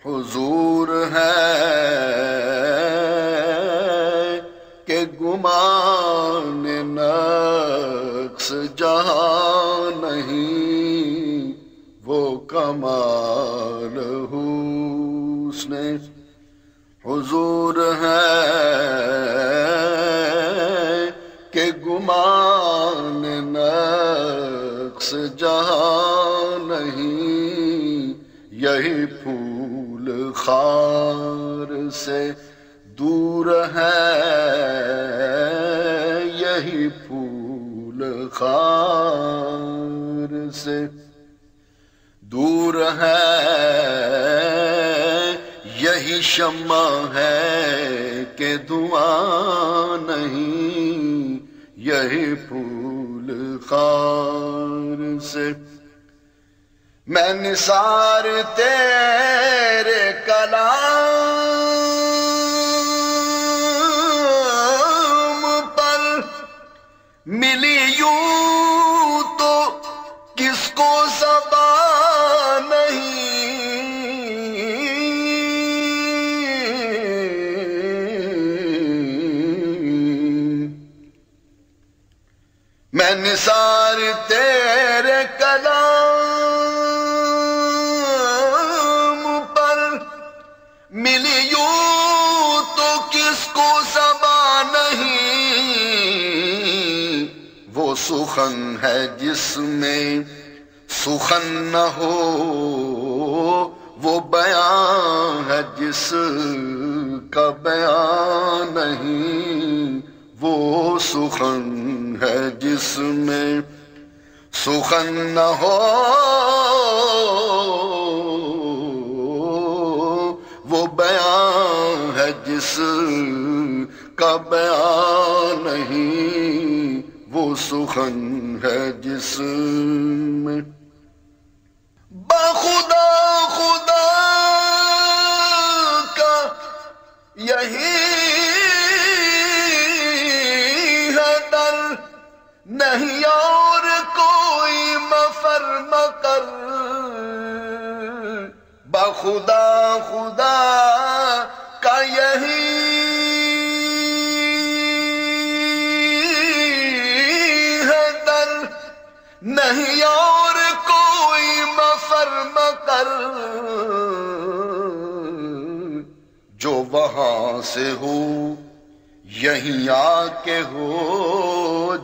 حضور ہے کہ گمان نقص جہاں نہیں، وہ کمال حسن حضور ہے کہ گمان نقص جہاں نہیں، یہی پھول خار سے دور ہے، یہی پھول خار سے دور ہے، یہی شمع ہے کہ دھواں نہیں، یہی پھول خار سے میں نثار تیرے کلام پر ملی یوں تو کس کو زبان نہیں، میں نثار تیرے کلام پر ملی یوں تو کس کو زبان نہیں، وہ سخن ہے جس میں سخن نہ ہو، وہ بیان ہے جس کا بیان نہیں، وہ سخن ہے جس میں سخن نہ ہو، وہ بیان ہے جس کا بیان نہیں، وہ سخن ہے جس میں بخدا خدا کا یہی ہے در، نہیں اور کوئی مفر مکر، بخدا خدا کا یہی ہے در، نہیں اور کوئی مفر مکر، جو وہاں سے ہو یہیں آ کے ہو،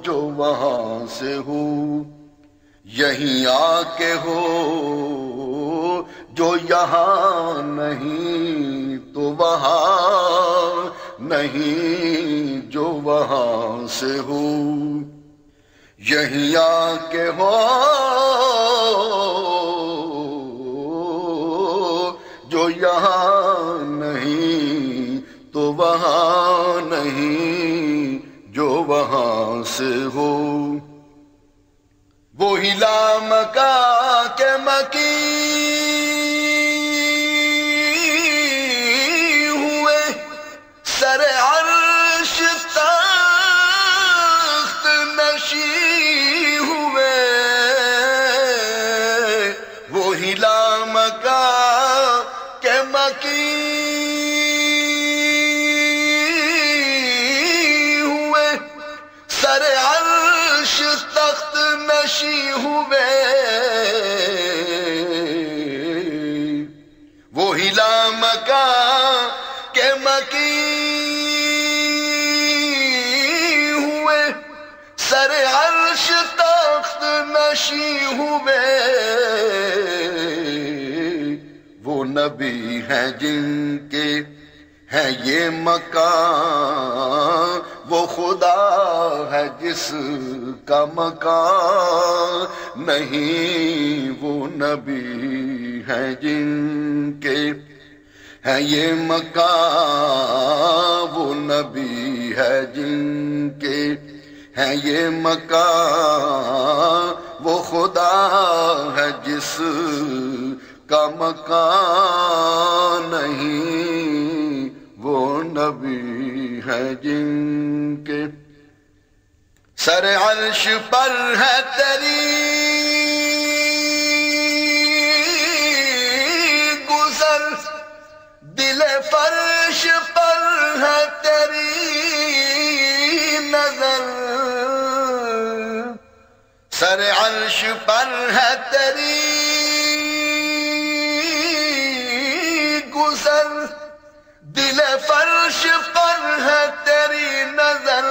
جو وہاں سے ہو یہیں آ کے ہو، جو یہاں نہیں تو وہاں نہیں، جو وہاں سے ہو یہیں آ کے ہو، جو یہاں نہیں تو وہاں نہیں، جو وہاں سے ہو وہی لامکا کے مکی ہوئے، سر عرش تخت نشی ہوئے، وہی لامکا کے مکی ہوئے، سر عرش تخت نشی ہوئے، وہی لامکا کے مکی ہوئے، سر عرش تخت نشی ہوئے، وہ نبی ہیں جن کے ہے یہ مکان، وہ خدا ہے جس کا مکان نہیں، وہ نبی ہیں جن کے ہے یہ مکان، وہ نبی ہے جن کے ہے یہ مکان، وہ خدا ہے جس کا مکان نہیں، وہ نبی ہے جن کے سر عرش پر ہے تیری گزر، ہے تیری گزر، دل فرش پر ہے تیری نظر،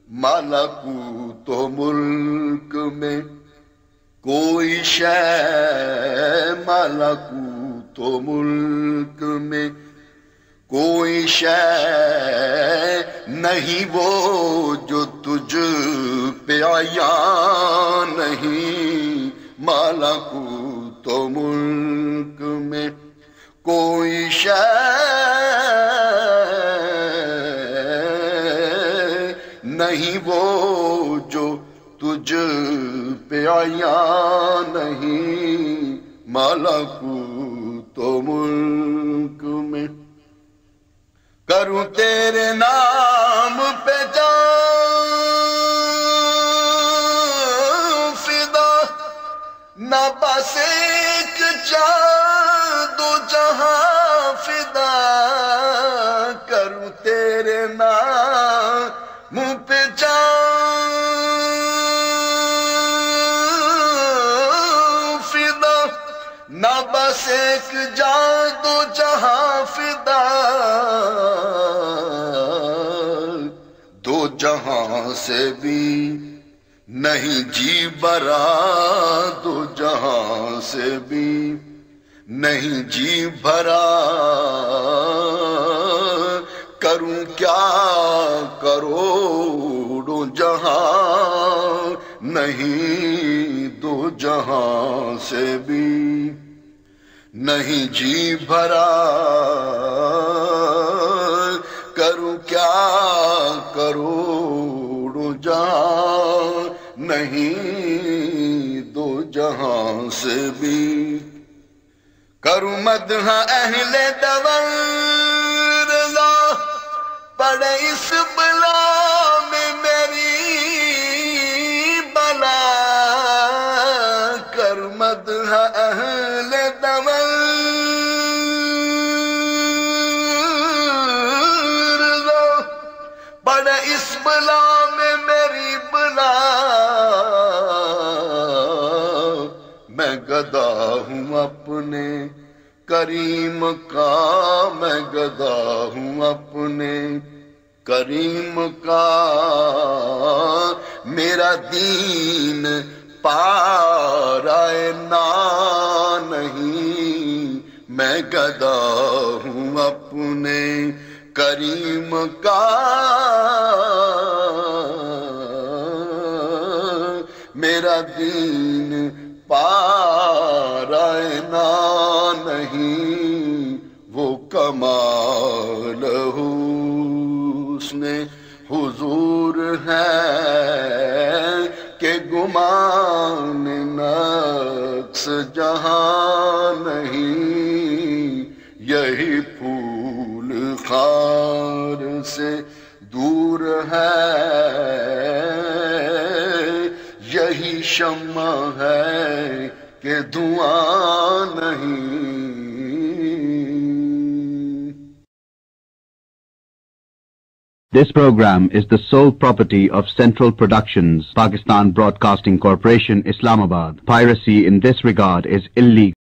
ملکوت و ملک میں کوئی شے، ملکوت و ملک میں کوئی شے نہیں وہ جو تجھ پہ عیاں نہیں، ملکوت و ملک میں کوئی شے نہیں وہ جو تجھ پہ عیاں نہیں، ملکوت و ملک میں کروں تیرے نام پہ جان فدا، نہ بس ایک جان دو جہاں فدا، کروں تیرے نام پہ جان فدا، نہ بس ایک جان دو جہاں فدا، دو جہاں سے بھی نہیں جی بھرا، دو جہاں سے بھی نہیں جی بھرا، کروں کیا کروڑوں جہاں نہیں، دو جہاں سے بھی نہیں جی بھرا، کروں کیا کروڑوں جہاں نہیں، دو جہاں سے بھی کروں مدح اہل دور رضا، پڑے اس بلا میں میری بلا، کر مدح اہل دور رضا، پڑے اس بلا میں میری بلا، میں گدا ہوں اپنے کریم کا، میں گدا ہوں اپنے کریم کا، میرا دین پارائے نا نہیں، میں گدا ہوں اپنے کریم کا، میرا دین پارائے نا نہیں، وہ کمال حسن حضور ہے کہ گمان نقص جہاں نہیں، یہی پھول خار سے دور ہے، یہی شمع ہے کہ دھواں نہیں۔ This program is the sole property of Central Productions, Pakistan Broadcasting Corporation, Islamabad. Piracy in this regard is illegal.